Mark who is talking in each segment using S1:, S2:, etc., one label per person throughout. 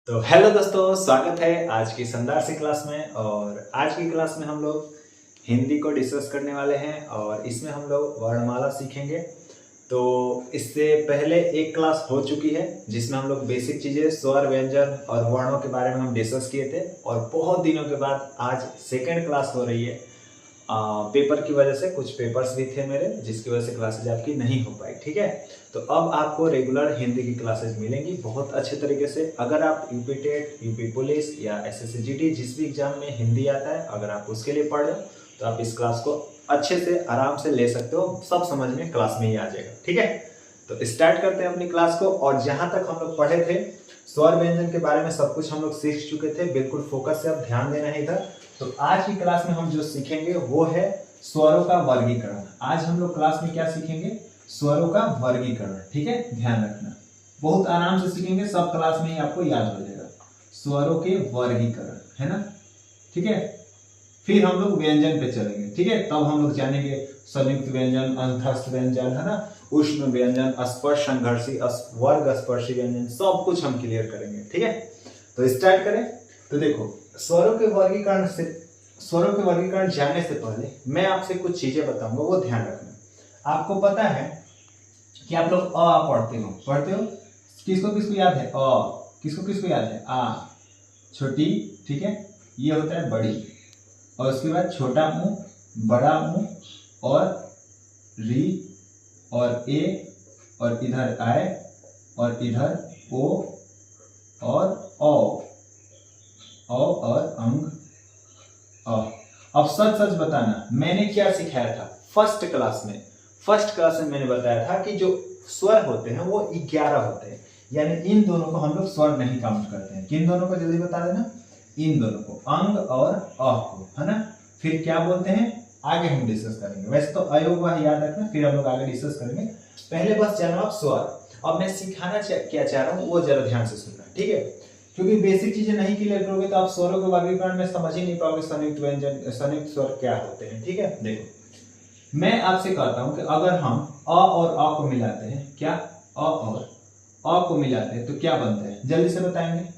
S1: तो हेलो दोस्तों, स्वागत है आज की शानदार सी क्लास में। और आज की क्लास में हम लोग हिंदी को डिस्कस करने वाले हैं और इसमें हम लोग वर्णमाला सीखेंगे। तो इससे पहले एक क्लास हो चुकी है जिसमें हम लोग बेसिक चीज़ें स्वर व्यंजन और वर्णों के बारे में हम डिस्कस किए थे। और बहुत दिनों के बाद आज सेकेंड क्लास हो रही है। पेपर की वजह से कुछ पेपर्स भी थे मेरे, जिसकी वजह से क्लासेज आपकी नहीं हो पाई। ठीक है, तो अब आपको रेगुलर हिंदी की क्लासेज मिलेंगी बहुत अच्छे तरीके से। अगर आप यूपी टेट, यूपी पुलिस या एसएससी जीडी जिस भी एग्जाम में हिंदी आता है, अगर आप उसके लिए पढ़ रहे हो तो आप इस क्लास को अच्छे से आराम से ले सकते हो। सब समझ में क्लास में ही आ जाएगा। ठीक है, तो स्टार्ट करते हैं अपनी क्लास को। और जहां तक हम लोग पढ़े थे स्वर व्यंजन के बारे में सब कुछ हम लोग सीख चुके थे। बिल्कुल फोकस से अब ध्यान देना है इधर। तो आज की क्लास में हम जो सीखेंगे वो है स्वरों का वर्गीकरण। आज हम लोग क्लास में क्या सीखेंगे? स्वरों का वर्गीकरण। ठीक है, ध्यान रखना, बहुत आराम से सीखेंगे, सब क्लास में ही आपको याद हो जाएगा। स्वरों के वर्गीकरण, है ना? ठीक है, फिर हम लोग व्यंजन पे चलेंगे। ठीक है, तब हम लोग जानेंगे संयुक्त व्यंजन, अंतस्थ व्यंजन, है ना, उष्ण व्यंजन, स्पर्श संघर्षी, वर्ग स्पर्शी व्यंजन, सब कुछ हम क्लियर करेंगे। ठीक है, तो स्टार्ट करें। तो देखो, स्वरों के वर्गीकरण जानने से पहले मैं आपसे कुछ चीजें बताऊंगा, वो ध्यान रखना। आपको पता है कि आप लोग अ पढ़ते हो, किसको किसको याद है? अ। किसको किसको याद है? आ, छोटी, ठीक है, ये होता है बड़ी। और उसके बाद छोटा मुंह, बड़ा मुंह, और री, और ए, और इधर आए, और इधर ओ, और औ और अंग अ। अब सच सच बताना, मैंने क्या सिखाया था फर्स्ट क्लास में? फर्स्ट क्लास में मैंने बताया था कि जो स्वर होते हैं वो 11 होते हैं, यानी इन दोनों को हम लोग स्वर नहीं काउंट करते हैं। किन दोनों को? जल्दी बता देना। इन दोनों को, अंग और अ को, है ना। फिर क्या बोलते हैं आगे हम डिस्कस करेंगे। वैसे तो अयोग याद रखना, फिर हम लोग आगे डिस्कस करेंगे। पहले बस जानो आप स्वर। अब मैं सिखाना क्या चाह रहा हूँ वो जरा ध्यान से सुनना, ठीक है? क्योंकि बेसिक चीजें नहीं क्लियर करोगे तो आप स्वरों के वर्गीकरण में समझ ही नहीं पाओगे। संयुक्त व्यंजन, संयुक्त स्वर क्या होते हैं। ठीक है, देखो, मैं आपसे कहता हूं कि अगर हम अ और अ को मिलाते हैं, क्या अ और अ को मिलाते हैं तो क्या बनता है? जल्दी से बताएंगे।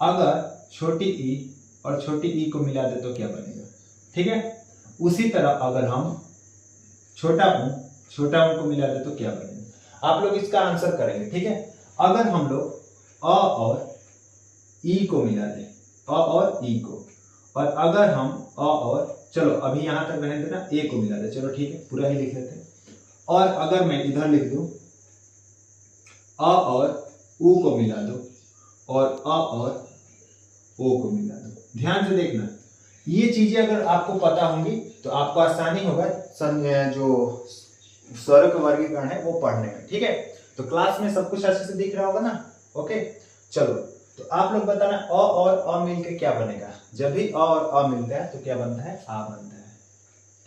S1: अगर छोटी ई और छोटी ई को मिला दे तो क्या बनेगा? ठीक है, उसी तरह अगर हम छोटा ऊ को मिला दे तो क्या बनेगा? आप लोग इसका आंसर करेंगे। ठीक है, अगर हम लोग अ और ई को मिला दें, अ और ई को, और अगर हम अ और, चलो अभी यहां तक रहने देना, ए को मिला दे, चलो ठीक है, पूरा ही लिख लेते हैं। और अगर मैं इधर लिख दूं अ और उ को मिला दो, और अ और ओ को मिला दो। ध्यान से देखना, ये चीजें अगर आपको पता होंगी तो आपको आसानी होगा जो स्वर का वर्गीकरण है वो पढ़ने में। ठीक है, तो क्लास में सब कुछ अच्छे से दिख रहा होगा ना? ओके, चलो, तो आप लोग बताना अ और अ मिलके क्या बनेगा? जब भी अ और अ मिलता है तो क्या बनता है? आ बनता है।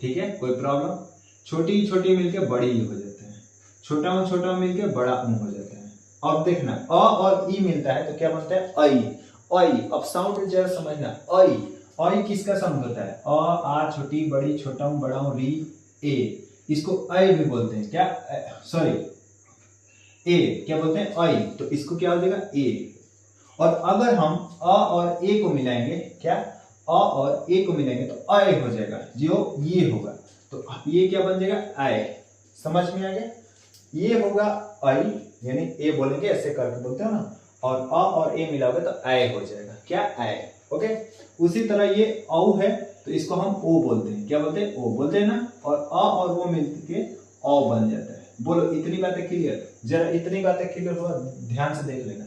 S1: ठीक है, कोई प्रॉब्लम? छोटी छोटी मिलके बड़ी हो जाते हैं, छोटा मिलके बड़ा हो जाता है। अब देखना, अ और ई मिलता है तो क्या बनता है? ऐ। ऐ, अब साउंड जरा समझना। ऐ, ऐ किसका साउंड होता है? अ, आ, छोटी, बड़ी, छोटा, बड़ा, री, ए। इसको ऐ भी बोलते हैं। क्या? सॉरी, ए क्या बोलते हैं? ऐ। तो इसको क्या हो जाएगा? ए। और अगर हम अ और ए को मिलाएंगे, क्या? अ और ए को मिलाएंगे तो अय हो जाएगा, जो ये होगा। तो ये क्या बन जाएगा? आय। समझ में आ गया? ये होगा आई, यानी ए बोलेंगे ऐसे करके बोलते हो ना, और अ और ए मिलाओगे तो आय हो जाएगा। क्या? आय। ओके, उसी तरह ये औ है तो इसको हम ओ बोलते हैं। क्या बोलते हैं? ओ बोलते हैं ना। और अ और वो मिलके औ बन जाता है। बोलो, इतनी बातें क्लियर? जरा इतनी बातें क्लियर हुआ, ध्यान से देख लेना।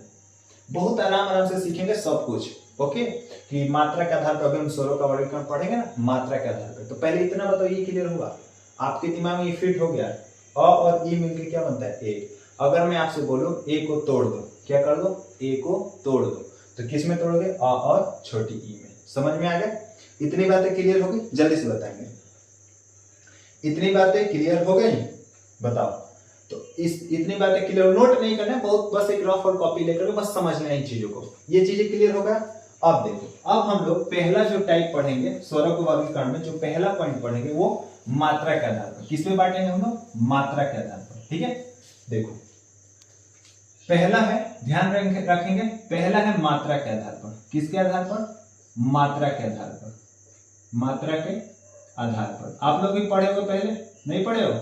S1: बहुत आराम से सीखेंगे सब कुछ। ओके, कि मात्रा के आधार पर अभी हम स्वरों का वर्गीकरण पढ़ेंगे ना, मात्रा के आधार पर। तो पहले इतना बताओ, ये क्लियर हुआ आपके दिमाग में? ये फिट हो गया? अ और ई मिलके क्या बनता है? ए। अगर मैं आपसे बोलूं ए को तोड़ दो, क्या कर दो? ए को तोड़ दो, तो किस में तोड़ोगे? अ और छोटी ई में। समझ में आ गया? इतनी बातें क्लियर हो गई? जल्दी से बताएंगे। इतनी बातें क्लियर हो गई? बताओ। तो इस इतनी बातें क्लियर, नोट नहीं करना है बहुत, बस एक रफ और कॉपी लेकर के बस समझना है इन चीजों को। ये चीजें क्लियर होगा? अब देखो, अब हम लोग पहला जो टाइप पढ़ेंगे स्वरों के वर्गीकरण में, जो पहला पॉइंट पढ़ेंगे वो मात्रा के आधार पर। किसमें बांटेंगे हम लोग? मात्रा के आधार पर। ठीक है, देखो, पहला है, ध्यान रखेंगे, पहला है मात्रा के आधार पर। किसके आधार पर? मात्रा के आधार पर। मात्रा के आधार पर। आप लोग भी पढ़े हो पहले? नहीं पढ़े हो?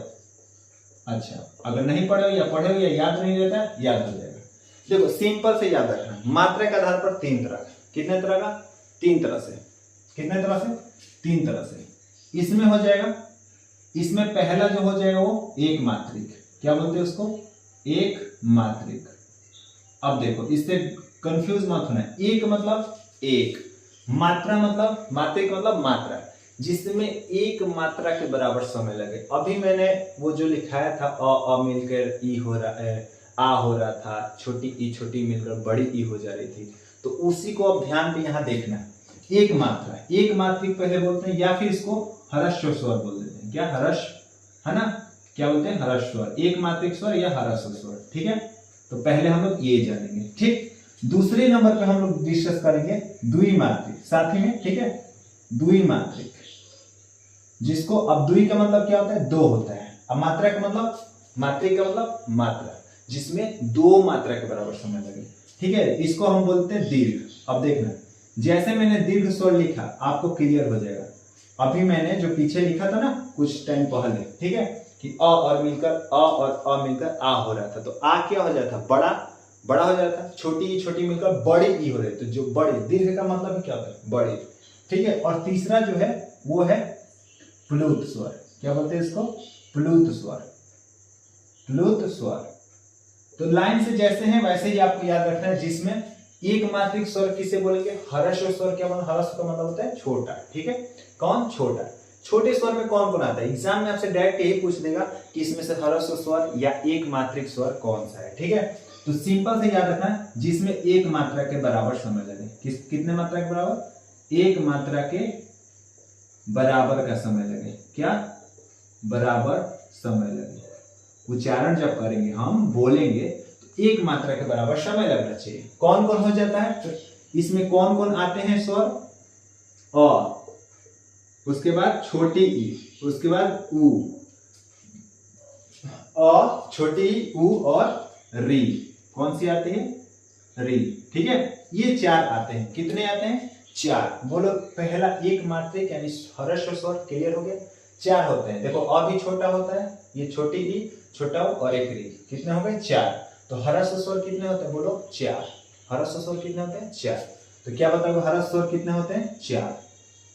S1: अच्छा, अगर नहीं पढ़े हो या पढ़े हो या याद नहीं रहता, याद हो जाएगा। देखो सिंपल से याद रखना, मात्रा के आधार पर 3 तरह का। कितने तरह का? 3 तरह से। कितने तरह से? 3 तरह से। इसमें हो जाएगा, इसमें पहला जो हो जाएगा वो एक मात्रिक। क्या बोलते हैं उसको? एक मात्रिक। अब देखो इससे कंफ्यूज मत होना। एक मतलब एक, मात्रा मतलब, मात्रिक मतलब मात्रा, जिसमें एक मात्रा के बराबर समय लगे। अभी मैंने वो जो लिखाया था अ मिलकर ई हो रहा है, आ हो रहा था, छोटी ई छोटी मिलकर बड़ी ई हो जा रही थी, तो उसी को अब ध्यान पे यहाँ देखना। एक मात्रा, एक मात्रिक पहले बोलते हैं, या फिर इसको ह्रस्व स्वर बोल देते हैं। क्या? ह्रस्व, है ना? क्या बोलते हैं? ह्रस्व स्वर, एक मात्रिक स्वर या ह्रस्व स्वर। ठीक है, तो पहले हम लोग ये जानेंगे। ठीक, दूसरे नंबर पे हम लोग डिस्कस करेंगे द्विमात्रिक, साथ ही में। ठीक है, द्विमात्रिक, जिसको, अब द्वि का मतलब क्या होता है? दो होता है। अब मात्रा का मतलब, मात्रिक का मतलब मात्रा, जिसमें 2 मात्रा के बराबर समय लगे। ठीक है, इसको हम बोलते हैं दीर्घ। अब देखना, जैसे मैंने दीर्घ स्वर लिखा, आपको क्लियर हो जाएगा। अभी मैंने जो पीछे लिखा था ना कुछ टाइम पहले, ठीक है, कि अ और मिलकर अ और अ मिलकर आ हो रहा था, तो आ क्या हो जाता? बड़ा, बड़ा हो जाता। छोटी छोटी मिलकर बड़ी ई हो रही, तो जो बड़ी, दीर्घ का मतलब क्या होता है? बड़ी। ठीक है, और तीसरा जो है वो है प्लुत स्वर। क्या बोलते हैं इसको? प्लुत स्वर। प्लुत स्वर। तो लाइन से जैसे हैं वैसे ही आपको याद रखना है, जिसमें एक मात्रिक स्वर किसे बोलेंगे? ह्रस्व स्वर। क्या मतलब? ह्रस्व का मतलब होता है छोटा। ठीक है, कौन? छोटा। छोटे स्वर में कौन कौन आता है? एग्जाम में आपसे डायरेक्ट यही पूछ देगा कि इसमें से ह्रस्व स्वर या एक मात्रिक स्वर कौन सा है। ठीक है, तो सिंपल से याद रखना है, जिसमें एक मात्रा के बराबर समय लगे। कितने मात्रा के बराबर? एक मात्रा के बराबर का समय लगे। क्या? बराबर समय लगे। उच्चारण जब करेंगे, हम बोलेंगे, तो एक मात्रा के बराबर समय लगना चाहिए। कौन कौन हो जाता है? तो इसमें कौन कौन आते हैं स्वर? अ, उसके बाद छोटी ई, उसके बाद उ, अ, छोटी उ और री। कौन सी आती है? री। ठीक है, ये 4 आते हैं। कितने आते हैं? 4। बोलो, पहला एक मात्रिक यानी ह्रस्व स्वर। क्लियर हो गया? 4 होते हैं। देखो अ भी छोटा होता है, ये छोटी ई, छोटा उ और एक री। कितने हो गए? 4। तो ह्रस्व स्वर कितने होते हैं? बोलो 4। ह्रस्व स्वर कितने होते हैं? 4। तो क्या बताओगे ह्रस्व स्वर कितने होते हैं? 4।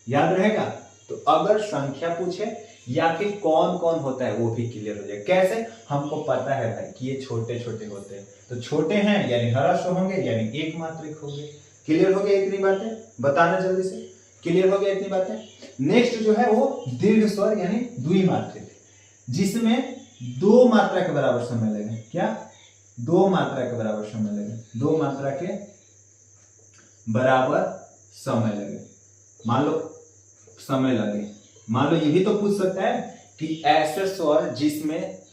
S1: याद रहेगा? तो अगर संख्या पूछे या फिर कौन कौन होता है वो भी क्लियर हो जाए। कैसे? हमको पता है भाई कि ये छोटे छोटे होते हैं, तो छोटे हैं यानी ह्रस्व होंगे, यानी एक मात्रिक होंगे। क्लियर हो गया इतनी बातें? बताना जल्दी से। क्लियर हो गया इतनी बातें? नेक्स्ट जो है वो दीर्घ स्वर यानी द्विमात्रिक, जिसमें 2 मात्रा के बराबर समय लगे। क्या? 2 मात्रा के बराबर समय लगे। 2 मात्रा के बराबर समय लगे। मान लो समय लगे, मान लो ये भी तो पूछ सकता है कि ऐसे स्वर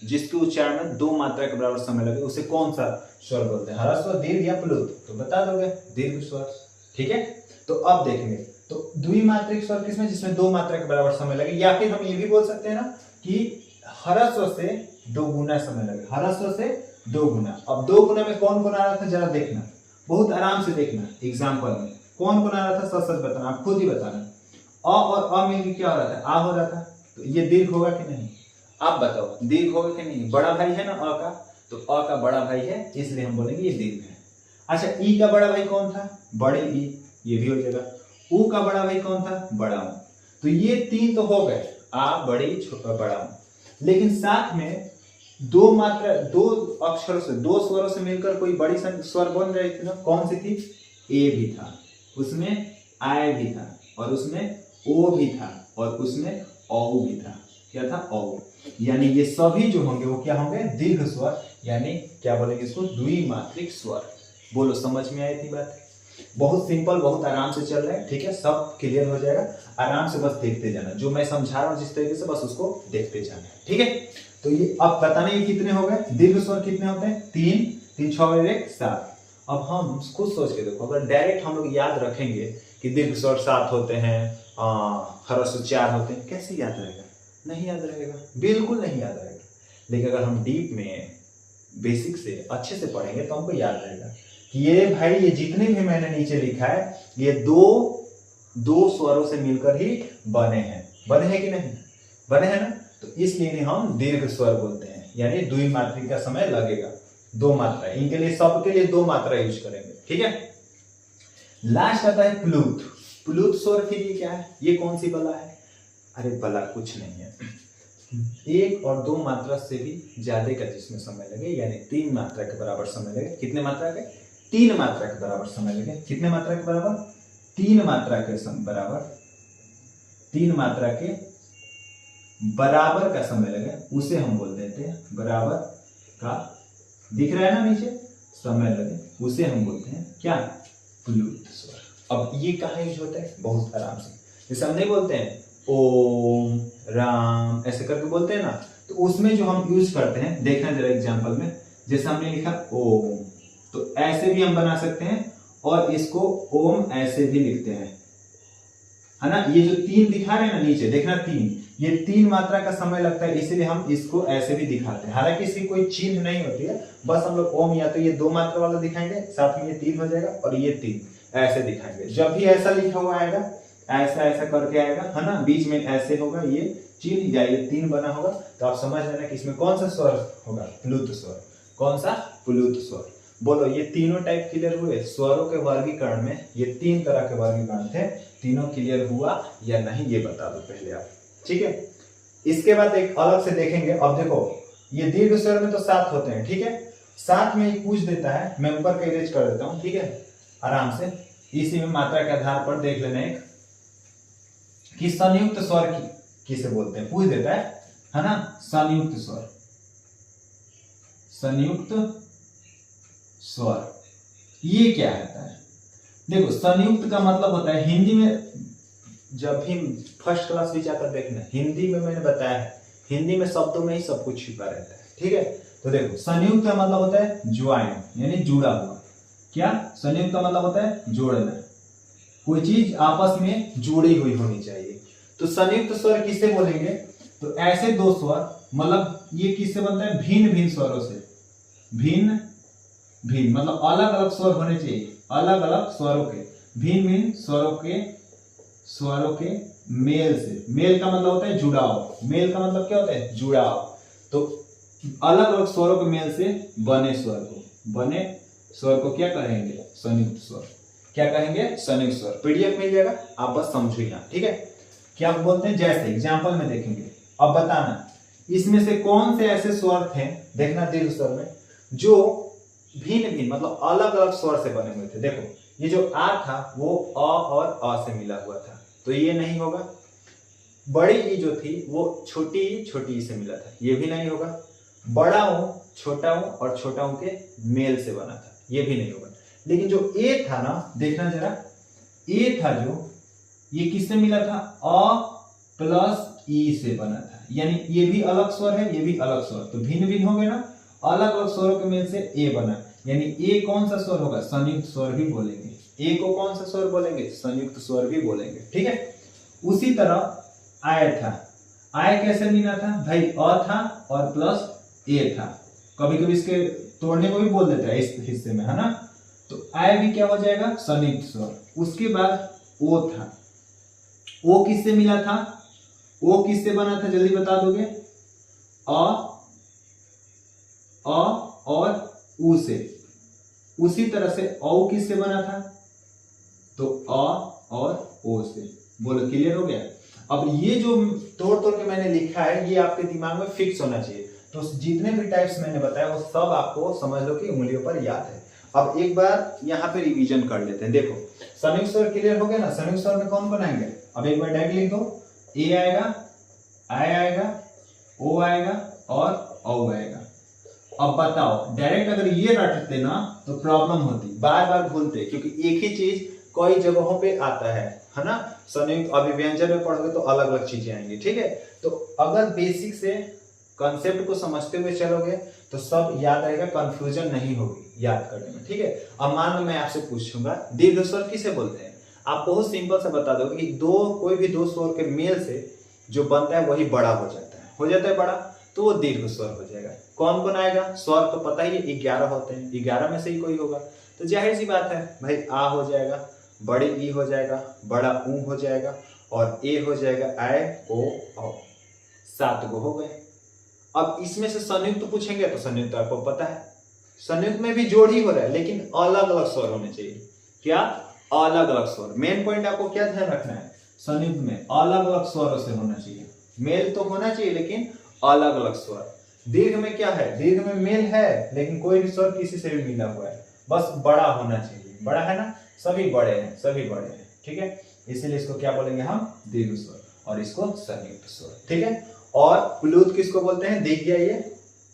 S1: जिसके उच्चारण में 2 मात्रा के बराबर समय लगे, उसे कौन सा स्वर बोलते हैं? ह्रस्व, दीर्घ या प्लुत? तो बता दोगे दीर्घ स्वर। ठीक है, तो अब देखेंगे, तो द्विमात्रिक स्वर किसमें? जिसमें 2 मात्रा के बराबर समय लगे। या फिर हम ये भी बोल सकते हैं ना कि ह्रस्व से 2 गुना समय लगे। ह्रस्व से 2 गुना। अब 2 गुना में कौन कौन आ रहा था जरा देखना, बहुत आराम से देखना। एग्जाम्पल में कौन कौन आ रहा था? सच सच बताना, आप खुद ही बताना। अ और अ मिलकर क्या हो रहा था? आ हो रहा था। तो ये दीर्घ होगा कि नहीं? आप बताओ, दीर्घ होगा कि नहीं? बड़ा भाई है ना अ का, तो अ का बड़ा भाई है, इसलिए हम बोलेंगे ये दीर्घ है। अच्छा, ई का बड़ा भाई कौन था? बड़े ई, ये भी हो जाएगा। उ का बड़ा भाई कौन था? बड़ा उ। तो ये 3 तो हो गए, आ, बड़ी, छोटा, बड़ा उ। लेकिन साथ में 2 मात्रा, 2 अक्षरों से, 2 स्वरों से मिलकर कोई बड़ी स्वर बन रही थी ना, कौन सी थी? ए भी था, उसमें आय भी था, और उसमें ओ भी था, और उसमें औ भी था। क्या था? औ। यानी ये सभी जो होंगे वो क्या होंगे? दीर्घ स्वर, यानी क्या बोलेंगे इसको? द्विमात्रिक स्वर। बोलो, समझ में आई थी बात? बहुत सिंपल, बहुत आराम से चल रहा है। ठीक है, सब क्लियर हो जाएगा। आराम से बस देखते जाना, जो मैं समझा रहा हूँ जिस तरीके से, बस उसको देखते जाना। ठीक है, तो ये अब बताना, ये कितने हो गए? दीर्घ स्वर कितने होते हैं? 3, 3 6 और 1 7। अब हम खुद सोच के देखो, अगर डायरेक्ट हम लोग याद रखेंगे कि दीर्घ स्वर 7 होते हैं, ह्रस्व 4 होते हैं, कैसे याद रहेगा? नहीं याद रहेगा, बिल्कुल नहीं याद रहेगा। लेकिन अगर हम डीप में बेसिक से अच्छे से पढ़ेंगे तो हमको याद रहेगा कि ये भाई ये जितने भी मैंने नीचे लिखा है ये दो स्वरों से मिलकर ही बने हैं कि नहीं, बने हैं ना। तो इसलिए हम दीर्घ स्वर बोलते हैं, यानी द्विमात्रिक का समय लगेगा, 2 मात्रा। इनके लिए सबके लिए 2 मात्रा यूज करेंगे, ठीक है। लास्ट आता है प्लुत। प्लुत स्वर फिर ये क्या है, ये कौन सी बला है? अरे बला कुछ नहीं है, 1 और 2 मात्रा से भी ज्यादा का जिसमें समय लगे, यानी 3 मात्रा के बराबर समय लगे। कितने मात्रा के? 3 मात्रा के बराबर समय लगे। कितने मात्रा के बराबर? 3 मात्रा के बराबर, 3 मात्रा के बराबर का समय लगे, उसे हम बोल देते हैं बराबर का, दिख रहा है ना नीचे, समय लगे, उसे हम बोलते हैं क्या? प्लुत स्वर। अब ये कहाँ यूज होता है? बहुत आराम से, जैसे हम नहीं बोलते हैं ओम राम ऐसे करके बोलते हैं ना, तो उसमें जो हम यूज करते हैं, देखना जरा एग्जांपल में, जैसे हमने लिखा ओम, तो ऐसे भी हम बना सकते हैं और इसको ओम ऐसे भी लिखते हैं, है ना। ये जो 3 दिखा रहे हैं ना नीचे, देखना 3, ये 3 मात्रा का समय लगता है, इसीलिए हम इसको ऐसे भी दिखाते हैं। हालांकि इसकी कोई चिन्ह नहीं होती है, बस हम लोग ओम या तो ये 2 मात्रा वाला दिखाएंगे, साथ में ये 3 हो जाएगा, और ये 3 ऐसे दिखाएंगे। जब भी ऐसा लिखा हुआ आएगा, ऐसा ऐसा करके आएगा, है ना, बीच में ऐसे होगा ये चिन्ह या ये 3 बना होगा, तो आप समझ लेना कि इसमें कौन सा स्वर होगा? प्लुत स्वर। कौन सा? प्लुत स्वर। बोलो, ये तीनों टाइप क्लियर हुए? स्वरों के वर्गीकरण में ये 3 तरह के वर्गीकरण थे, तीनों क्लियर हुआ या नहीं ये बता दो पहले आप, ठीक है। इसके बाद एक अलग से देखेंगे। अब देखो, ये दीर्घ स्वर में तो 7 होते हैं, ठीक है। 7 में पूछ देता है, मैं ऊपर का इरेज कर देता हूं, ठीक है, आराम से। इसी में मात्रा के आधार पर देख लेना एक कि संयुक्त स्वर किसे बोलते हैं, पूछ देता है ना। संयुक्त स्वर, संयुक्त स्वर ये क्या होता है? देखो, संयुक्त का मतलब होता है, हिंदी में जब भी फर्स्ट क्लास भी जाकर देखना, हिंदी में मैंने बताया है, हिंदी में शब्दों में ही सब कुछ छुपा रहता है, ठीक है। तो देखो, संयुक्त का मतलब होता है ज्वाइन, यानी जुड़ा हुआ। क्या? संयुक्त का मतलब होता है जोड़ना, कोई चीज आपस में जुड़ी हुई होनी चाहिए। तो संयुक्त स्वर किससे बोलेंगे? तो ऐसे 2 स्वर, मतलब ये किससे बनता है? भिन्न भिन्न स्वरों से, भिन्न भिन्न मतलब अलग अलग स्वर होने चाहिए, अलग अलग स्वरों के, भिन्न भिन्न स्वरों के मेल से। मेल का मतलब होता है जुड़ाव, मेल का मतलब क्या होता है? जुड़ाव। तो अलग अलग स्वरों के मेल से बने स्वर को क्या कहेंगे? संयुक्त स्वर। क्या कहेंगे? संयुक्त स्वर। पीडीएफ मिल जाएगा, आप बस समझो यहाँ, ठीक है। क्या बोलते हैं? जैसे एग्जाम्पल में देखेंगे। अब बताना इसमें से कौन से ऐसे स्वर थे, देखना दीर्घ स्वर में, जो भिन्न भिन्न मतलब अलग अलग स्वर से बने हुए थे। देखो, ये जो आ था वो अ और अ से मिला हुआ था, तो ये नहीं होगा। बड़ी ई जो थी वो छोटी ई से मिला था, ये भी नहीं होगा। बड़ा ऊ, छोटा ऊ और छोटा ऊ के मेल से बना था, ये भी नहीं होगा। लेकिन जो ए था ना, देखना जरा, ए था जो, ये किससे मिला था? अ प्लस ई से बना था, यानी ये भी अलग स्वर है, ये भी अलग स्वर, तो भिन्न भिन्न हो गए ना, अलग अलग स्वरों के मेल से ए बना, यानी ए कौन सा स्वर होगा? संयुक्त स्वर भी बोलेंगे। ए को कौन सा स्वर बोलेंगे? संयुक्त स्वर भी बोलेंगे, ठीक है। उसी तरह आय था, आय कैसे मिला था भाई? अ था और प्लस ए था, कभी कभी इसके तोड़ने को भी बोल देता है इस हिस्से में, है ना। तो आय भी क्या हो जाएगा? संयुक्त स्वर। उसके बाद ओ था, ओ किससे मिला था? ओ किससे बना था, जल्दी बता दोगे? अ और उ से। उसी तरह से औ किससे बना था? तो अ और ओ से। बोलो, क्लियर हो गया? अब ये जो तोड़ तोड़ के मैंने लिखा है, ये आपके दिमाग में फिक्स होना चाहिए। तो जितने भी टाइप्स मैंने बताया वो सब आपको समझ लो कि उंगलियों पर याद है। अब एक बार यहाँ पे रिवीजन कर लेते हैं। देखो, संयुक्त स्वर क्लियर हो गया ना। संयुक्त स्वर में कौन बनाएंगे? अब एक बार डायरेक्ट लिख दो, ए आएगा, आई आएगा, ओ आएगा और औ आएगा। अब बताओ, डायरेक्ट अगर ये रटते ना तो प्रॉब्लम होती, बार बार भूलते, क्योंकि एक ही चीज कई जगहों पे आता है ना। संयुक्त अभिव्यंजन में पढ़ोगे तो अलग अलग चीजें आएंगी, ठीक है। तो अगर बेसिक से कंसेप्ट को समझते हुए चलोगे तो सब याद रहेगा, कंफ्यूजन नहीं होगी याद करने में, ठीक है। अब मान लो मैं आपसे पूछूंगा दीर्घ स्वर किसे बोलते हैं, आप बहुत सिंपल से बता दोगे कि कोई भी दो स्वर के मेल से जो बनता है वही बड़ा हो जाता है बड़ा। तो वो दीर्घ स्वर हो जाएगा। कौन कौन आएगा? स्वर तो पता ही है 11 होते हैं, 11 में से ही कोई होगा। तो जाहिर सी बात है भाई, आ हो जाएगा, बड़े ई हो जाएगा, बड़ा ऊ हो जाएगा, और ए हो जाएगा ऐ ओ औ। 7 गो हो गए। अब इसमें से संयुक्त पूछेंगे तो संयुक्त आपको पता है, संयुक्त में भी जोड़ ही हो रहा है, लेकिन अलग अलग स्वर होने चाहिए। क्या? अलग अलग स्वर। मेन पॉइंट आपको क्या ध्यान रखना है, संयुक्त में अलग अलग स्वरों से होना चाहिए। मेल तो होना चाहिए लेकिन अलग अलग स्वर। दीर्घ में क्या है? दीर्घ में मेल है लेकिन कोई भी स्वर किसी से भी मिला हुआ है, बस बड़ा होना चाहिए। बड़ा है ना, सभी बड़े हैं, सभी बड़े हैं, ठीक है। इसीलिए इसको क्या बोलेंगे हम? दीर्घ स्वर, और इसको संयुक्त स्वर, ठीक है। और प्लुत किसको बोलते हैं? दिख गया ये,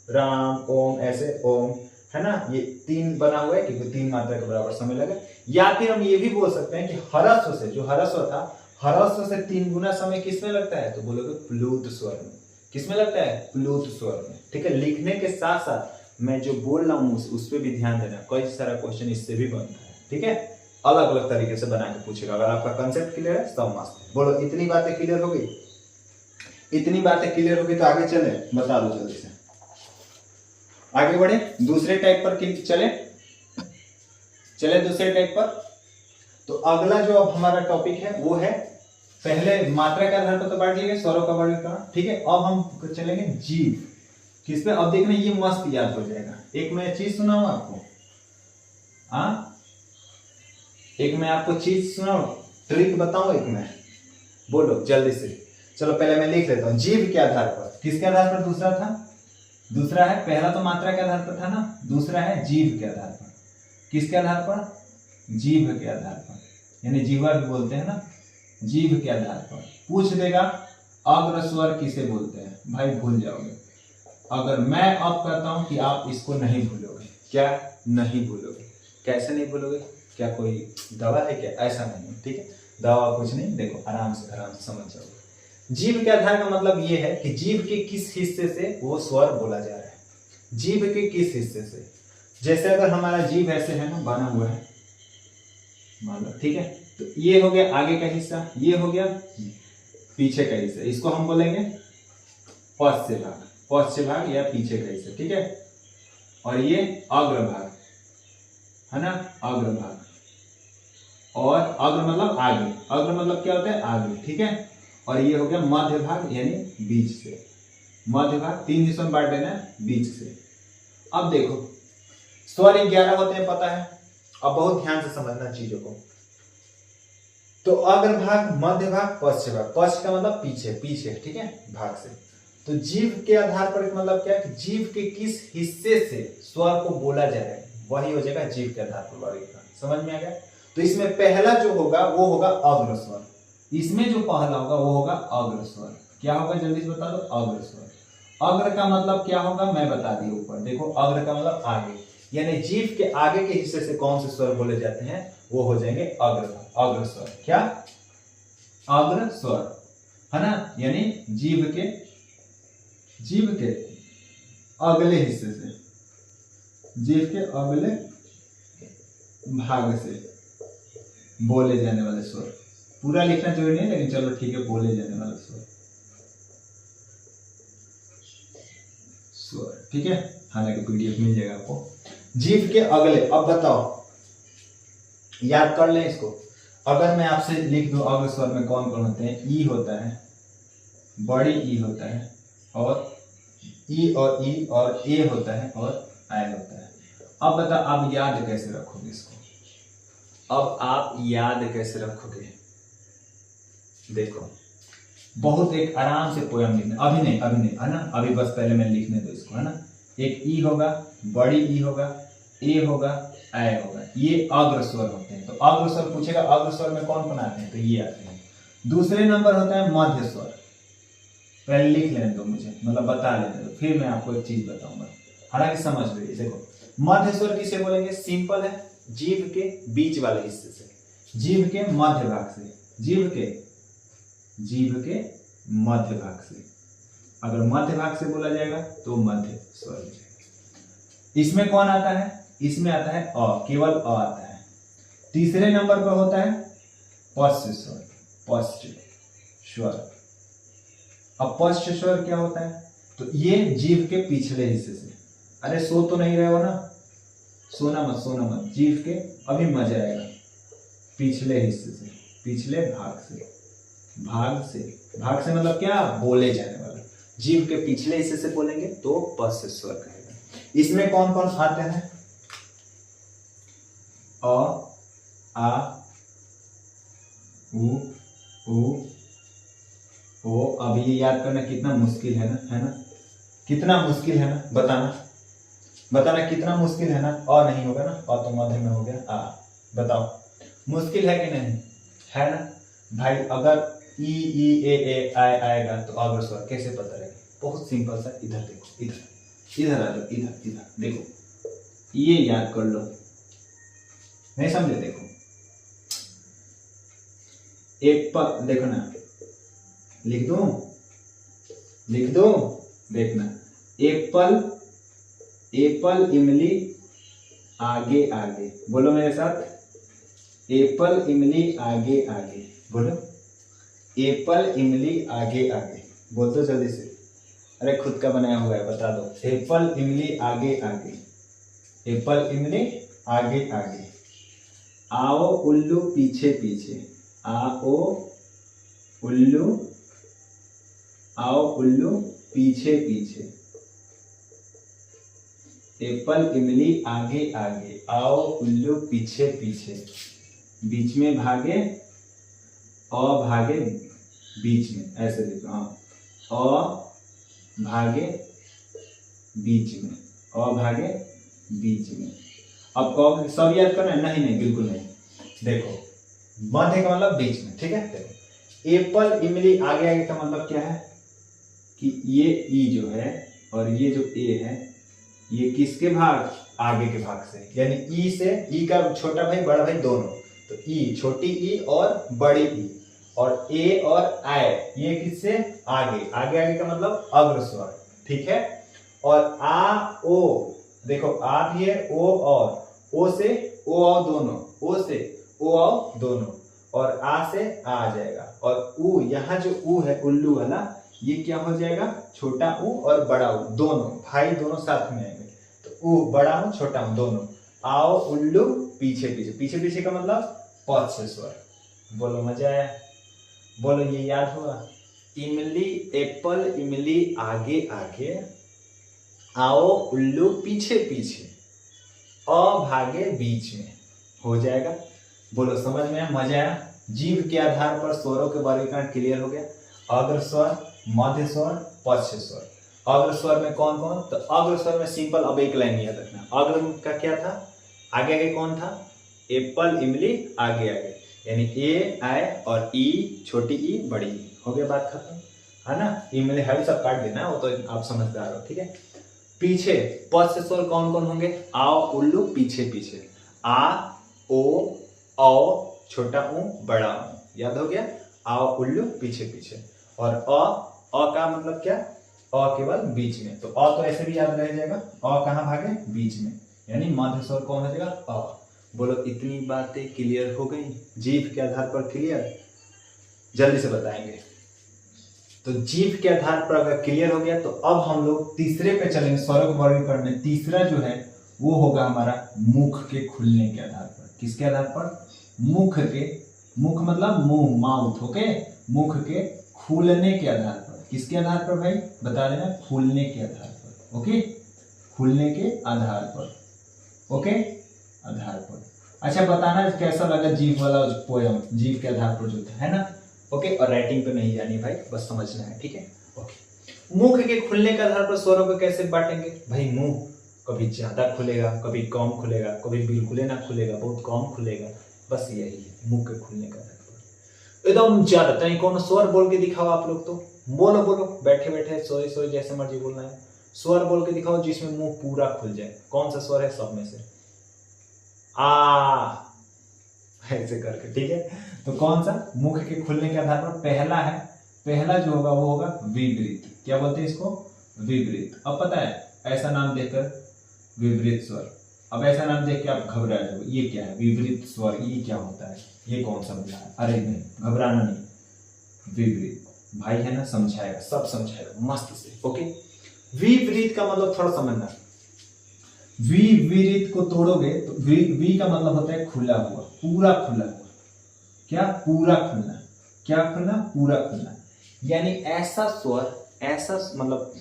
S1: राम ओम, ऐसे ओम, है ना। ये 3 बना हुआ है क्योंकि 3 मात्रा के बराबर समय लगा। या फिर हम ये भी बोल सकते हैं कि ह्रस्व से, जो ह्रस्व था, ह्रस्व से 3 गुना समय किसमें लगता है? तो बोलोगे प्लुत स्वर में। किसमें लगता है? प्लुत स्वर में, ठीक है। लिखने के साथ साथ मैं जो बोल रहा हूँ उस पर भी ध्यान देना, कई सारा क्वेश्चन इससे भी बनता है, ठीक है। अलग अलग तरीके से बना के पूछेगा। अगर आपका कंसेप्ट क्लियर है सब मस्त है। बोलो, इतनी बातें क्लियर हो गई? इतनी बातें क्लियर हो गई तो आगे चले, बता दो जल्दी से। आगे बढ़े, दूसरे टाइप पर चले दूसरे टाइप पर। तो अगला जो अब हमारा टॉपिक है वो है, पहले मात्रा के आधार पर तो बांट लिए स्वरों का वर्गीकरण, ठीक है। अब हम चलेंगे जीव, किस पे? अब देखना, ये मस्त याद हो जाएगा। एक मैं चीज सुनाऊं आपको, एक मैं आपको चीज सुनाऊं, ट्रिक बताऊं एक मैं, बोलो जल्दी से। चलो पहले मैं लिख लेता हूं। जीव के आधार पर, किसके आधार पर? दूसरा था, दूसरा है, पहला तो मात्रा के आधार पर था ना, दूसरा है जीव के आधार पर। किसके आधार पर? जीव के आधार पर, यानी जीवा भी बोलते हैं ना। जीव के आधार पर पूछ देगा अग्र स्वर किसे बोलते हैं, भाई भूल जाओगे। अगर मैं अब कहता हूं कि आप इसको नहीं भूलोगे, क्या नहीं भूलोगे? कैसे नहीं भूलोगे? क्या कोई दवा है क्या? ऐसा नहीं, ठीक है, दवा कुछ नहीं, देखो आराम से समझ जाओगे। जीव के आधार का मतलब ये है कि जीव के किस हिस्से से वो स्वर बोला जा रहा है, जीव के किस हिस्से से। जैसे अगर हमारा जीव ऐसे है ना, बना हुआ है मान लो, ठीक है, तो ये हो गया आगे का हिस्सा, ये हो गया पीछे का हिस्सा, इसको हम बोलेंगे पश्च भाग या पीछे का हिस्सा, ठीक है। और ये अग्रभाग है ना, अग्रभाग। और अग्र मतलब आगे, अग्र मतलब क्या होता है? आगे, ठीक है। और ये हो गया मध्य भाग, यानी बीच से। मध्य भाग 3 हिस्सों में बांट देना है, बीच से। अब देखो, स्वर 11 होते हैं पता है, अब बहुत ध्यान से समझना चीजों को। तो अग्रभाग, मध्य भाग, पश्च भाग। पश्च का मतलब पीछे, पीछे, ठीक है, भाग से। तो जीव के आधार पर मतलब क्या है? जीव के किस हिस्से से स्वर को बोला जाए, वही हो जाएगा जीव के आधार पर वर्गीकरण। समझ में आ गया? तो इसमें पहला जो होगा वो होगा अग्र स्वर, इसमें जो पहला होगा वो होगा अग्र स्वर। क्या होगा जल्दी से बता दो? अग्र स्वर। अग्र का मतलब क्या होगा मैं बता दिया ऊपर, देखो अग्र का मतलब आगे, यानी जीव के आगे के हिस्से से कौन से स्वर बोले जाते हैं वो हो जाएंगे अग्र स्वर। क्या? अग्र स्वर, है ना, यानी जीव के अगले हिस्से से, जीव के अगले भाग से बोले जाने वाले स्वर। पूरा लिखना जरूरी नहीं, लेकिन चलो ठीक है, बोले जाने वाले स्वर, ठीक है। हालांकि पीडीएफ मिल जाएगा आपको। जीव के अगले, अब बताओ, याद कर लें इसको। अगर मैं आपसे लिख दूं अग्र स्वर में कौन कौन होते हैं? ई होता है, बड़ी ई होता है, और ई और ई और ए होता है, और आई होता है। अब बता, आप याद कैसे रखोगे इसको? अब आप याद कैसे रखोगे? देखो, बहुत एक आराम से पोयम लिखना, अभी नहीं है ना, अभी बस पहले मैं लिखने दो इसको, है ना। एक ई होगा, बड़ी ई होगा, ए होगा, ऐ होगा, ये अग्र स्वर होते हैं। तो अग्र स्वर पूछेगा अग्र स्वर में कौन कौन आते हैं, तो ये आते हैं। दूसरे नंबर होता है मध्य स्वर, पहले लिख लेने दो मुझे, मतलब बता लेने दो, फिर मैं आपको एक चीज बताऊंगा, हालांकि समझ लीजिए। देखो, मध्य स्वर किसे बोलेंगे? सिंपल है, जीव के बीच वाले हिस्से से, जीव के मध्य भाग से, जीव के मध्य भाग से। अगर मध्य भाग से बोला जाएगा तो मध्य स्वर हो जाएगा। इसमें कौन आता है? इसमें आता है अ, केवल अ आता है। तीसरे नंबर पर होता है पश्च स्वर, पश्च स्वर। अब पश्च स्वर क्या होता है? तो ये जीभ के पिछले हिस्से से। अरे सो तो नहीं रहे हो ना, सोना मत सोना मत, जीभ के अभी मजा आएगा, पिछले हिस्से से, पिछले भाग से, भाग से, भाग से मतलब क्या, बोले जाने वाला। जीभ के पिछले हिस्से से बोलेंगे तो प से स्वर कहेगा। इसमें कौन कौन आते हैं, अ, आ, उ, ओ। अब ये याद करना कितना मुश्किल है ना, कितना मुश्किल है ना, बताना कितना मुश्किल है ना। अ नहीं होगा ना, अ तो मध्य में हो गया, आ। बताओ मुश्किल है कि नहीं, है ना भाई। अगर ई ए आएगा तो अग्र स्वर कैसे पता रहेगा, बहुत सिंपल सा। इधर देखो, इधर आ जाओ, इधर देखो, ये याद कर लो, नहीं समझे, देखो एक पर देखो ना, लिख दो, देखना, एप्पल इमली आगे आगे, बोलो मेरे साथ, एप्पल इमली आगे आगे, बोलो एप्पल इमली आगे आगे, बोल दो जल्दी से। अरे खुद का बनाया हुआ है, बता दो। एप्पल इमली आगे आगे, एप्पल इमली आगे आगे। आओ उल्लू पीछे पीछे, आओ उल्लू पीछे पीछे। एप्पल इमली आगे आगे, आओ उल्लू पीछे पीछे। बीच में भागे, अ भागे बीच में, ऐसे देखो, हाँ, अ भागे बीच में, अ भागे बीच में। अब कहो सब याद करना है, नहीं बिल्कुल नहीं। देखो मध्य का मतलब बीच में, ठीक है। देखो एप्पल इमली आगे आगे का मतलब क्या है कि ये ई जो है और ये जो ए है, ये किसके भाग, आगे के भाग से, यानी ई से, ई का छोटा भाई बड़ा भाई दोनों, तो ई, छोटी ई और बड़ी ई, और ए और आय ये किससे, आगे, आगे का मतलब अग्र स्वर, ठीक है। और आ ओ, देखो आ भी है, और ओ से ओ आओ दोनों, ओ से ओ आओ दोनों, और आ से आ जाएगा। और उ, यहाँ जो उ है उल्लू वाला, ये क्या हो जाएगा, छोटा उ और बड़ा उ दोनों भाई, दोनों साथ में आएंगे, तो उ बड़ा उ छोटा उ दोनों। आओ उल्लू पीछे पीछे, पीछे पीछे का मतलब पद से स्वर, बोलो मजा आया, बोलो ये याद हुआ। इमली, एप्पल इमली आगे आगे, आओ उल्लू पीछे पीछे, अ भागे बीच में, हो जाएगा। बोलो समझ में आया, मजा आया। जीभ के आधार पर स्वरों के वर्गीकरण क्लियर हो गया। अग्र स्वर, मध्य स्वर, पश्च स्वर। अग्र स्वर में कौन कौन, तो अग्र स्वर में सिंपल, अब एक लाइन याद रखना, अग्र का क्या था, आगे आगे कौन था, एप्पल इमली आगे आगे, यानी ए आई और ई, छोटी ई बड़ी ई, हो गया बात खत्म, है ना। इमली हरी सब काट देना, वो तो आप समझदार हो, ठीक है। पीछे पश्च स्वर कौन कौन होंगे, आओ उल्लू पीछे पीछे, आ ओ औ छोटा ऊ बड़ा ऊ, याद हो गया, आओ उल्लू पीछे पीछे। और अ का मतलब क्या, अ केवल बीच में, तो अ तो ऐसे भी याद रह जाएगा, अ कहाँ भागे, बीच में, यानी मध्य स्वर कौन हो जाएगा, अ। बोलो इतनी बातें क्लियर हो गई, जीभ के आधार पर क्लियर, जल्दी से बताएंगे। तो जीभ के आधार पर अगर क्लियर हो गया तो अब हम लोग तीसरे पे चलेंगे, स्वरों को वर्गीकरण में। तीसरा जो है वो होगा हमारा मुख के खुलने के आधार पर। किसके आधार पर, मुख के, मुख मतलब मुंह, माउथ, ओके, मुख के खुलने के आधार पर। किसके आधार पर भाई, बता देना, खुलने के आधार पर, ओके, खुलने के आधार पर, ओके, आधार पर। अच्छा बताना कैसा लगा जीभ वाला पोयम, जीभ के आधार पर जो था, है ना, ओके। और राइटिंग पे नहीं जानी भाई, बस समझना है, ठीक है, ओके। मुख के खुलने के आधार पर स्वरों को कैसे बांटेंगे भाई, मुंह कभी ज्यादा खुलेगा, कभी कम खुलेगा, कभी बिल्कुल ना खुलेगा, बहुत कम खुलेगा, बस यही है मुंह के खुलने का आधार पर। एकदम ज्यादा तय कौन स्वर बोल के दिखाओ आप लोग, तो बोलो बोलो, बैठे बैठे सोए सोए जैसे मर्जी बोलना है, स्वर बोल के दिखाओ जिसमें मुंह पूरा खुल जाए। कौन सा स्वर है सब में से, आ, ऐसे करके, ठीक है। तो कौन सा, मुख के खुलने के आधार पर पहला है, पहला जो होगा वो होगा विवृत। क्या बोलते हैं इसको, विवृत। अब पता है ऐसा नाम देखकर विवृत स्वर, अब ऐसा नाम देख के आप घबरा जाओगे, ये क्या है विवृत स्वर, ये क्या होता है, ये कौन सा बोला है, अरे नहीं घबराना नहीं, विवृत भाई है ना, समझाएगा, सब समझाएगा मस्त से, ओके। विपरीत का मतलब थोड़ा समझना, विपरीत को तोड़ोगे तो वी का मतलब होता है खुला हुआ, पूरा खुला हुआ। क्या? पूरा खुलना। क्या खुलना? पूरा खुलना। यानी ऐसा स्वर, ऐसा मतलब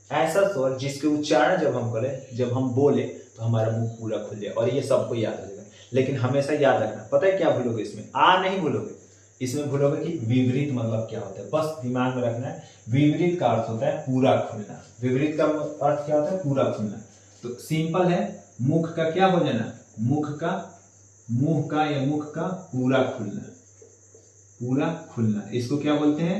S1: ऐसा स्वर जिसके उच्चारण जब हम करें, जब हम बोले तो हमारा मुंह पूरा खुल जाए, और ये सबको याद हो जाएगा। लेकिन हमेशा याद रखना, पता है क्या भूलोगे इसमें? आ नहीं भूलोगे, इसमें भूलोगे कि विपरीत मतलब क्या होता है। बस दिमाग में रखना है, विपरीत का अर्थ होता है पूरा खुलना। विपरीत का अर्थ क्या होता है? पूरा खुलना। तो सिंपल है, मुख का क्या हो जाना? मुंह का या मुख का पूरा खुलना, पूरा खुलना, इसको क्या बोलते हैं?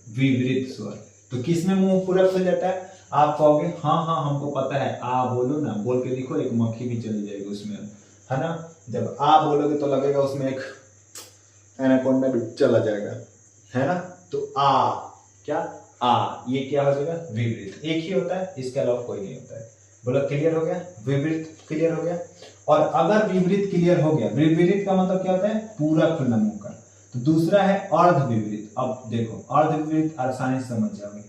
S1: विपरीत स्वर। तो किस में मुंह पूरा खुल जाता है? आप कहोगे हाँ हाँ हमको पता है, आ बोलो ना, बोल के देखो, एक मक्खी भी चली जाएगी उसमें, है ना। जब आ बोलोगे तो लगेगा उसमें एक एनाकोंडा भी चला जाएगा, है ना। तो आ, क्या? आ, ये क्या हो जाएगा? विपरीत। एक ही होता है, इसके अलावा कोई नहीं होता है। बोलो क्लियर हो गया? विपरीत क्लियर हो गया। और अगर विपरीत क्लियर हो गया, विपरीत का मतलब क्या होता है? पूरा खुलना मुंह का। तो दूसरा है अर्ध विपरीत। अब देखो, अर्ध विपरीत आसानी से समझ जाओगे।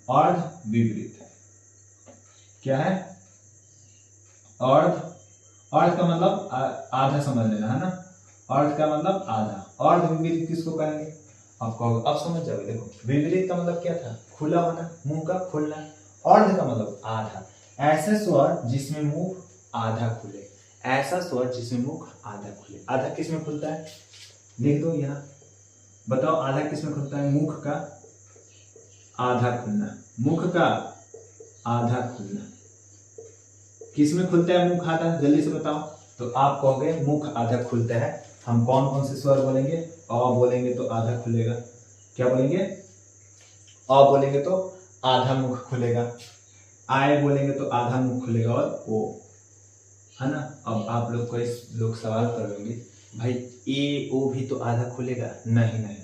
S1: अर्ध विपरीत क्या है? अर्ध का मतलब आधा समझ लेना, है ना। अर्ध का मतलब आधा। अर्ध विपरीत किसको कहेंगे? आप कहोगे, अब समझ जाओगे। देखो, विपरीत का मतलब क्या था? खुला होना, मुंह का खुलना। अर्ध का मतलब आधा। ऐसे स्वर जिसमें मुंह आधा खुले, ऐसा स्वर जिसमें मुंह आधा खुले। आधा किस में खुलता है? लिख दो यहाँ, बताओ आधा किस में खुलता है? मुख का आधा खुलना, मुख का आधा खुलना। किस में खुलता है मुख आधा? जल्दी से बताओ। तो आप कहोगे मुख आधा खुलता है। हम कौन कौन से स्वर बोलेंगे? अ बोलेंगे तो आधा खुलेगा। क्या बोलेंगे? अ बोलेंगे तो आधा मुख खुलेगा। आय बोलेंगे तो आधा मुख खुलेगा, और ओ, है ना। अब आप लोग कोई लोग सवाल करोगे, भाई ए ओ भी तो आधा खुलेगा? नहीं नहीं,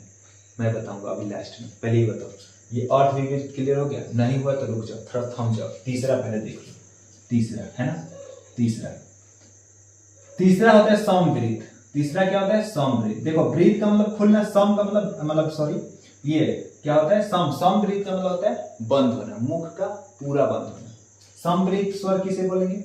S1: मैं बताऊंगा अभी लास्ट में, पहले ही बताओ। ये अर्थ विपरीत क्लियर हो गया? नहीं हुआ तो रुक जाओ, थोड़ा थम जाओ। तीसरा पहले देख लो, तीसरा, है ना। तीसरा होता है समवृत्त। तीसरा क्या होता है? समवृत्त। देखो, वृत्त का मतलब खुलना, सम का मतलब सॉरी, ये क्या होता है? समवृत्त का मतलब होता है बंद होना, मुख का पूरा बंद होना। समवृत्त स्वर किसे बोलेंगे?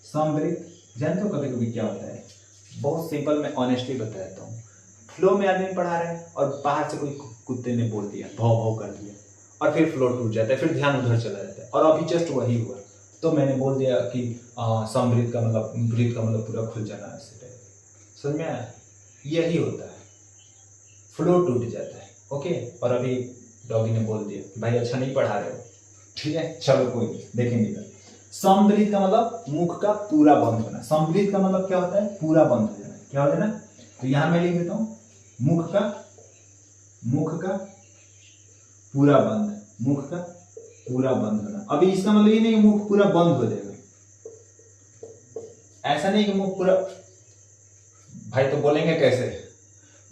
S1: समवृत्त जानते हो कभी कभी क्या होता है? बहुत सिंपल, मैं ऑनेस्टली बता देता हूँ। फ्लो में आदमी पढ़ा रहे हैं और बाहर से कोई कुत्ते ने बोल दिया, भौ भौ कर दिया, और फिर फ्लो टूट जाता है, फिर ध्यान उधर चला जाता है। और अभी जस्ट वही हुआ, तो मैंने बोल दिया कि समवृत्त का मतलब, वृत्त का मतलब पूरा खुल जाना, ऐसे टाइप। समझ में आया? यही होता है, फ्लो टूट जाता है। ओके। और अभी डॉगी ने बोल दिया कि भाई अच्छा नहीं पढ़ा रहे हो, ठीक है, चलो कोई नहीं, देखेंगे। समवृत्त का मतलब मुख का पूरा बंद होना। समवृत्त का मतलब क्या होता है? पूरा बंद हो जाना। क्या हो जाना? तो यहां मैं लिख देता हूं, मुख का पूरा बंद, मुख का पूरा बंद होना। अभी इसका मतलब ये नहीं कि मुख पूरा बंद हो जाएगा, ऐसा नहीं कि मुख पूरा, भाई तो बोलेंगे कैसे?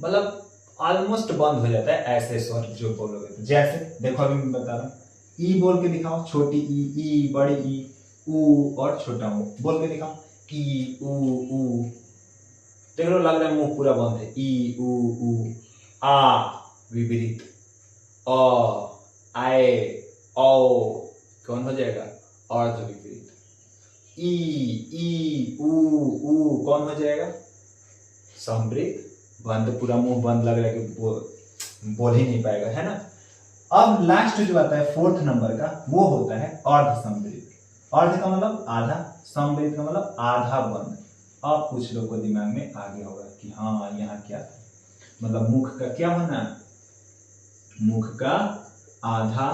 S1: मतलब ऑलमोस्ट बंद हो जाता है ऐसे स्वर जो बोलोगे तो। जैसे देखो, अभी मैं बता रहा हूं, ई बोल के दिखाओ, छोटी ई, बड़ी ई, ऊ और छोटा ऊ बोल के दिखाओ। ई ऊ, देख लो, लग रहा है मुंह पूरा बंद है। ई ऊ, आ विपरीत, अ आए, ओ कौन हो जाएगा? अर्ध विपरीत। ई ऊ कौन हो जाएगा? समवृत्त। बंद, पूरा मुंह बंद, लग रहा है कि बोल ही नहीं पाएगा, है ना। अब लास्ट जो आता है फोर्थ नंबर का, वो होता है अर्ध समवृत्त। अर्ध का मतलब आधा, समवृत्त का मतलब आधा बंद। अब कुछ लोग को दिमाग में आ गया होगा कि हाँ यहाँ क्या था, मतलब मुख का क्या होना? मुख का आधा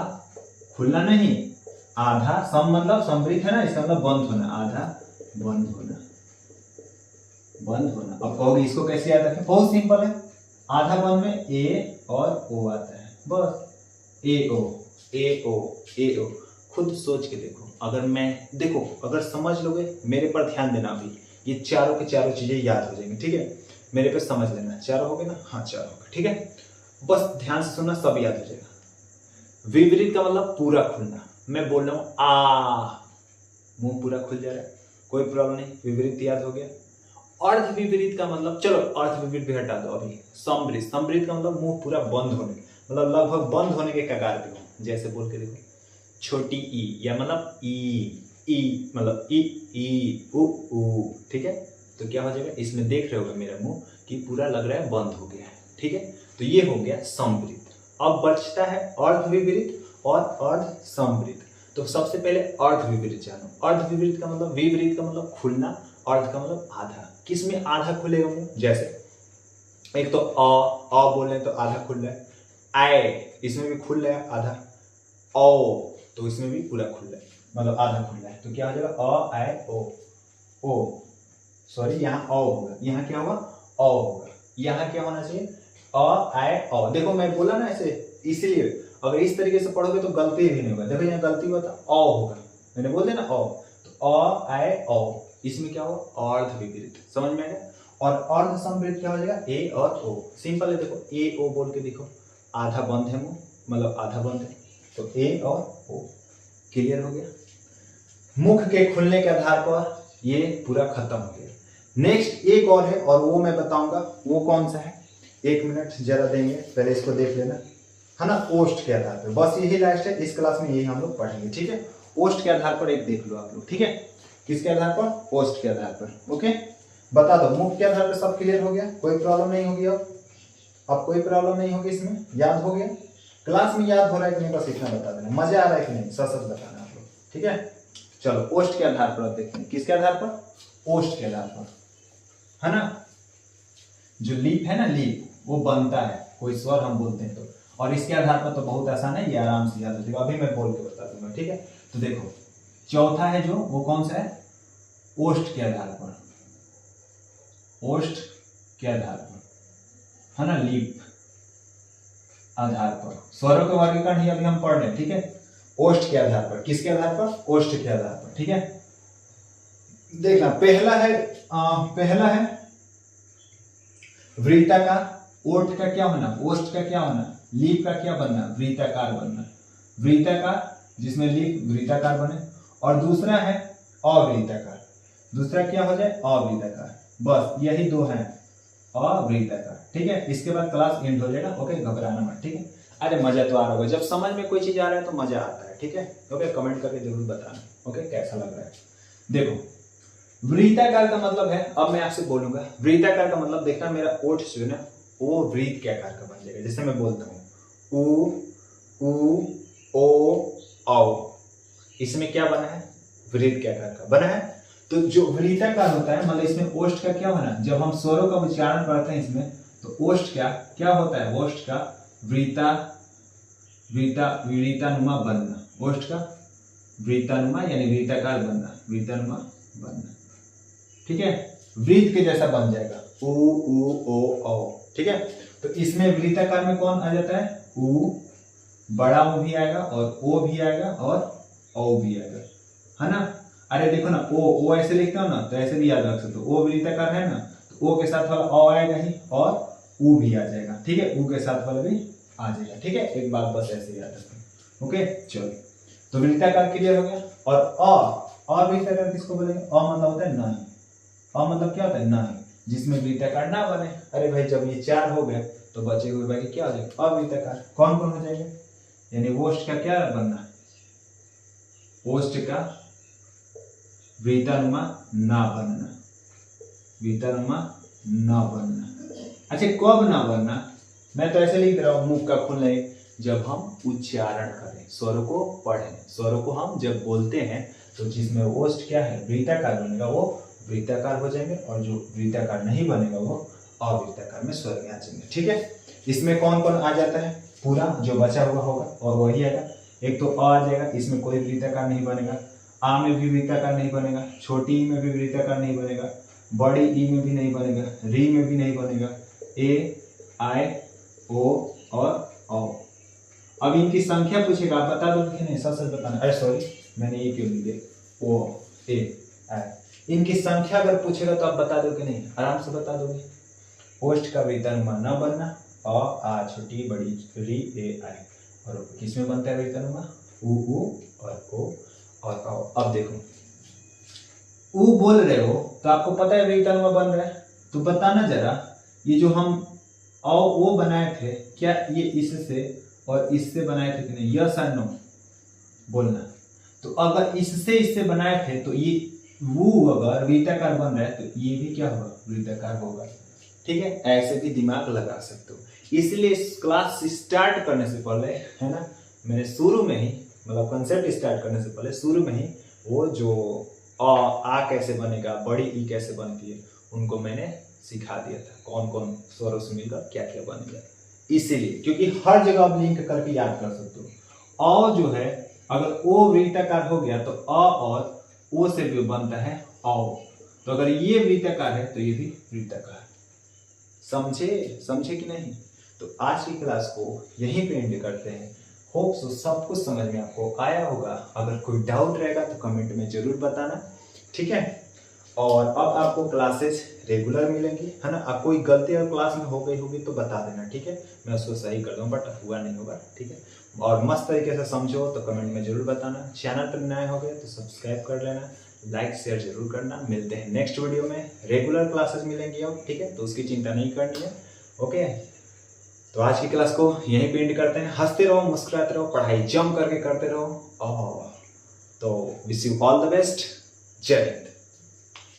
S1: खुलना नहीं, आधा, सम मतलब समवृत्त है ना, इसका मतलब बंद होना, आधा बंद होना, बंद होना। अब कहोगे इसको कैसे याद रखें? बहुत सिंपल है, आधा बंद में ए और ओ आता है, बस ए ओ। खुद सोच के देखो, अगर समझ लोगे, मेरे पर ध्यान देना, अभी ये चारों के चारों चीजें याद हो जाएंगी, ठीक है। मेरे पे समझ लेना, चारों हो गए ना? हाँ चारों हो गए, ठीक है। बस ध्यान से सुनना, सब याद हो जाएगा। विपरीत का मतलब पूरा खुलना। मैं बोल रहा हूं आ, मुंह पूरा खुल जा रहा है, कोई प्रॉब्लम नहीं, विपरीत याद हो गया। अर्ध विपरीत का मतलब, चलो अर्ध विपरीत भी हटा दो अभी। समवृत्त का मतलब मुंह पूरा बंद होने, मतलब लगभग बंद होने के कगार पे हो, जैसे बोल के देखो, छोटी ई, या मतलब ई मतलब ई उ, ठीक है। तो क्या हो जाएगा, इसमें देख रहे होगे मेरा मुंह कि पूरा लग रहा है बंद हो गया है, ठीक है। तो ये हो गया समवृत्त। अब बचता है अर्धविपरीत और अर्ध समवृत्त। तो सबसे पहले अर्धविपरीत जानो। अर्धविपरीत का मतलब, विपरीत का मतलब खुलना, अर्ध का मतलब आधा। किसमें आधा खुलेगा मुंह, जैसे एक तो अ बोल रहे हैं तो आधा खुल रहा है, आए इसमें भी खुल रहा है आधा, ओ तो इसमें भी पूरा खुल रहा है, मतलब आधा खुल रहा है। तो क्या हो जाएगा, अ आए ओ सॉरी, यहाँ अ होगा, यहाँ क्या होगा, अ होगा। यहाँ क्या होना चाहिए, अ आए अ। देखो मैं बोला ना ऐसे, इसीलिए अगर इस तरीके से पढ़ोगे तो गलती भी नहीं होगा। देखो यहाँ गलती हुआ था, अ होगा, मैंने बोल दिया ना अ, तो अ आए अ, इसमें क्या होगा, अर्ध विपरीत। समझ में आएगा। और अर्ध समवृत्त क्या हो जाएगा, ए और ओ। सिंपल है, देखो ए ओ बोल के देखो, आधा बंद है मुंह, मतलब आधा बंद है, तो ए और ओ। क्लियर हो गया। मुख के खुलने के आधार पर ये पूरा खत्म हो गया। नेक्स्ट एक और है, और वो मैं बताऊंगा, वो कौन सा है, 1 मिनट जरा देंगे, पहले इसको देख लेना, है ना। ओष्ठ के आधार पर, बस यही लास्ट है, इस क्लास में यही हम लोग पढ़ेंगे, ठीक है। ओष्ठ के आधार पर एक देख लो आप लोग, ठीक है। किसके आधार पर, ओष्ठ के आधार पर, ओके। बता दो, मुख के आधार पर सब क्लियर हो गया, कोई प्रॉब्लम नहीं होगी। अब कोई प्रॉब्लम नहीं होगी, इसमें याद हो गया। क्लास में याद हो रहा है कि नहीं, बस इतना बता देना, मजा आ रहा है कि नहीं, सच बताना आप लोग, ठीक है। चलो ओष्ठ के आधार पर देखते हैं, किसके आधार पर, ओष्ठ के आधार पर, है ना। जो लीप है ना, लीप वो बनता है, कोई स्वर हम बोलते हैं तो, और इसके आधार पर तो बहुत आसान है, ये आराम से याद हो जाएगा। अभी मैं बोल के बता दूंगा, ठीक है। तो देखो चौथा है जो, वो कौन सा है, ओष्ठ के आधार पर, ओष्ठ के आधार पर, है ना, लीप आधार पर। स्वरों के वर्गीकरण ही अभी हम पढ़ रहे हैं, ठीक है। ओष्ठ के आधार पर, किसके आधार पर, ओष्ठ के आधार पर, ठीक है। देखना, पहला है वृत्ताकार। ओष्ठ का क्या होना, ओष्ठ का क्या होना, लीप का क्या बनना, वृत्ताकार बनना। वृत्ताकार जिसमें लीप वृत्ताकार बने। और दूसरा है अवृत्ताकार, दूसरा क्या हो जाए, अवृत्ताकार। बस यही दो हैं, अवृत्ताकार, ठीक है। इसके बाद क्लास एंड हो जाएगा, ओके, घबराना मत, ठीक है। अरे मजा तो आ रहा होगा, जब समझ में कोई चीज आ रहा है तो मजा आता है, ठीक है। ओके, कमेंट करके जरूर बताना, ओके, कैसा लग रहा है। देखो वृत्ताकार का मतलब है, अब मैं आपसे बोलूंगा वृत्ताकार का मतलब, देखना मेरा ओठ जो है ना, वो वृत्त के आकार का बन जाएगा। जैसे मैं बोलता हूँ उ ओ औ, इसमें क्या बना है, वृत्त के आकार का बना है। तो जो वृत्ताकार होता है, मतलब इसमें ओष्ठ का क्या होना, जब हम स्वरों का उच्चारण करते हैं इसमें, तो ओष्ठ क्या होता है, ओष्ठ का वृत्तानुमा बनना, ओष्ठ का वृत्तानुमा यानी वृत्ताकार बनना, वृत्तानुमा बनना, ठीक है। वृत्त के जैसा बन जाएगा, उ ओ औ, ठीक है। तो इसमें वृत्ताकार में कौन आ जाता है, उ, बड़ा उ भी आएगा, और ओ भी आएगा, और औ भी आएगा, है ना। अरे देखो ना, ओ ऐसे लिखते हो ना, तो ऐसे भी याद रख सकते हो, ओ वृत्ताकार है ना, तो ओ के साथ वाला अ आएगा ही, और उ भी आ जाएगा, ठीक है, उ के साथ वाला भी आ जाएगा, ठीक है। एक बात बस ऐसे याद रखना, ओके। चलो, तो वृत्ताकार क्लियर हो गया। और वृत्ताकार किसको बोलेंगे, मतलब होता है नहीं, मतलब क्या होता है, नहीं, जिसमें वृत्ताकार ना बने। अरे भाई जब ये 4 हो गए तो बचे हुए बाकी क्या हो जाएगा, अवृत्ताकार। कौन कौन हो जाएंगे, यानी ओष्ठ का क्या बनना, ओष्ठ का वृत्तानुमा ना बनना, वृत्तानुमा ना बनना। अच्छा, कब ना बनना, मैं तो ऐसे लिख रहा हूं, मुख का खुलने, जब हम उच्चारण करें, स्वरों को पढ़ें, स्वरों को हम जब बोलते हैं, तो जिसमें ओष्ठ क्या है, वृत्ताकार बनेगा, वो वृत्ताकार हो जाएंगे, और जो वृत्ताकार नहीं बनेगा वो अवृत्ताकार में स्वर आ जाएंगे, ठीक है। इसमें कौन कौन आ जाता है, पूरा जो बचा हुआ होगा और वही आएगा। एक तो अ आ जाएगा, इसमें कोई वृत्ताकार नहीं बनेगा, आ में भी वृत्ताकार नहीं बनेगा, छोटी ई में भी वृत्ताकार नहीं बनेगा, बड़ी ई में भी नहीं बनेगा, री में भी नहीं बनेगा, ए आई ओ और औ। अब इनकी संख्या पूछेगा, आप बता दो कि नहीं, सच बताना। अरे सॉरी, मैंने ये क्यों लिख दिया, ओ ए आई, इनकी संख्या अगर पूछेगा तो आप बता दो कि नहीं, आराम से बता दोगे। ओष्ठ का वृत्तानुमा न बनना, अ आ छोटी बड़ी री ए आई, और किसमें बनता है वृत्तानुमा, उ और ओ और औ। अब देखो, उ बोल रहे हो तो आपको पता है वृत्तानुमा बन रहा है, तो बताना जरा, ये जो हम औ ओ बनाए थे, क्या ये इससे और इससे बनाए थे कि नहीं, यस और नो, बोलना। तो अगर इससे इससे बनाए थे तो ये वो अगर वृत्ताकार बन रहा है तो ये भी क्या होगा, वृत्ताकार होगा। ठीक है, ऐसे भी दिमाग लगा सकते हो। इसलिए क्लास स्टार्ट करने से पहले, है ना, मैंने शुरू में ही मतलब कंसेप्ट स्टार्ट करने से पहले शुरू में ही वो जो आ कैसे बनेगा, बड़ी ई कैसे बनती है, उनको मैंने सिखा दिया था, कौन कौन स्वरों से मिलकर क्या क्या बनेगा। इसीलिए, क्योंकि हर जगह आप लिंक करके याद कर सकते हो। अ जो है, अगर ओ वृत्ताकार हो गया तो अ और ओ से भी बनता है औ। तो अगर ये वृत्ताकार है तो ये भी वृत्ताकार। समझे कि नहीं? तो आज की क्लास को यहीं पे एंड करते हैं। होप सो सब कुछ समझ में आपको आया होगा। अगर कोई डाउट रहेगा तो कमेंट में जरूर बताना, ठीक है। और अब आपको क्लासेस रेगुलर मिलेंगी, है ना। अब कोई गलती अगर क्लास में हो गई होगी तो बता देना, ठीक है, मैं उसको सही कर दूँगा, बट हुआ नहीं होगा, ठीक है। और मस्त तरीके से समझो तो कमेंट में जरूर बताना। चैनल पर नए हो गए तो सब्सक्राइब कर लेना, लाइक शेयर जरूर करना। मिलते हैं नेक्स्ट वीडियो में, रेगुलर क्लासेस मिलेंगी अब, ठीक है, तो उसकी चिंता नहीं करनी है। ओके, तो आज की क्लास को यहीं पे एंड करते हैं। हंसते रहो, मुस्कुराते रहो, पढ़ाई जम करके करते रहो। और तो wish you all the best. जय हिंद।